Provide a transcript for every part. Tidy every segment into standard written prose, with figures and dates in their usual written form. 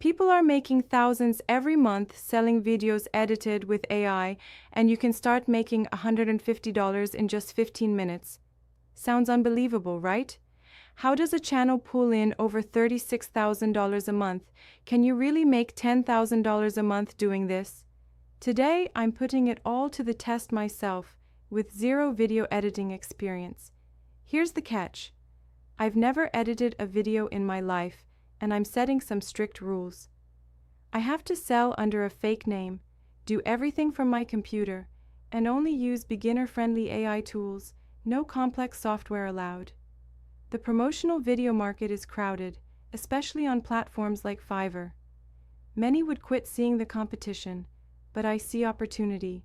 People are making thousands every month selling videos edited with AI, and you can start making $150 in just 15 minutes. Sounds unbelievable, right? How does a channel pull in over $36,000 a month? Can you really make $10,000 a month doing this? Today, I'm putting it all to the test myself, with zero video editing experience. Here's the catch. I've never edited a video in my life, and I'm setting some strict rules. I have to sell under a fake name, do everything from my computer, and only use beginner-friendly AI tools, no complex software allowed. The promotional video market is crowded, especially on platforms like Fiverr. Many would quit seeing the competition, but I see opportunity.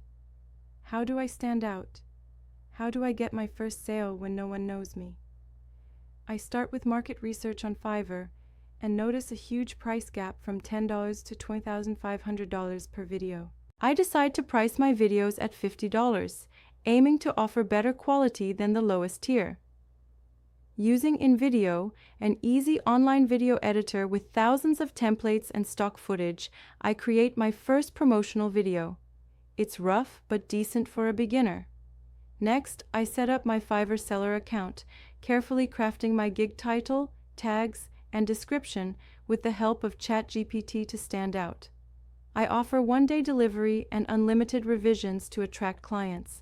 How do I stand out? How do I get my first sale when no one knows me? I start with market research on Fiverr and notice a huge price gap from $10 to $20,500 per video. I decide to price my videos at $50, aiming to offer better quality than the lowest tier. Using InVideo, an easy online video editor with thousands of templates and stock footage, I create my first promotional video. It's rough but decent for a beginner. Next, I set up my Fiverr seller account, carefully crafting my gig title, tags, and description with the help of ChatGPT to stand out. I offer one-day delivery and unlimited revisions to attract clients.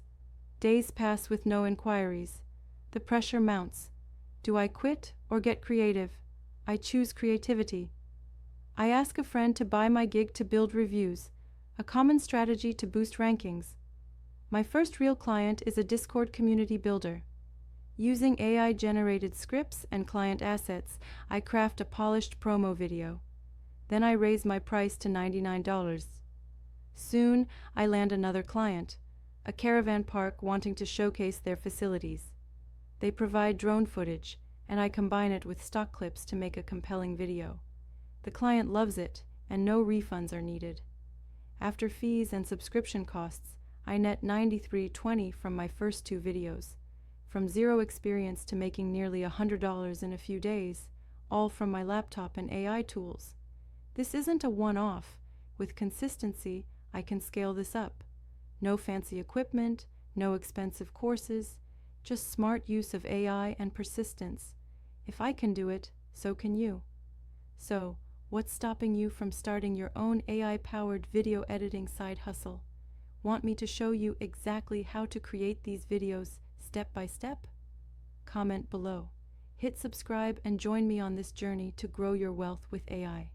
Days pass with no inquiries. The pressure mounts. Do I quit or get creative? I choose creativity. I ask a friend to buy my gig to build reviews, a common strategy to boost rankings. My first real client is a Discord community builder. Using AI-generated scripts and client assets, I craft a polished promo video. Then I raise my price to $99. Soon, I land another client, a caravan park wanting to showcase their facilities. They provide drone footage, and I combine it with stock clips to make a compelling video. The client loves it, and no refunds are needed. After fees and subscription costs, I net $93.20 from my first 2 videos. From zero experience to making nearly $100 in a few days, all from my laptop and AI tools. This isn't a one-off. With consistency, I can scale this up. No fancy equipment, no expensive courses, just smart use of AI and persistence. If I can do it, so can you. So, what's stopping you from starting your own AI-powered video editing side hustle? Want me to show you exactly how to create these videos step by step? Comment below. Hit subscribe and join me on this journey to grow your wealth with AI.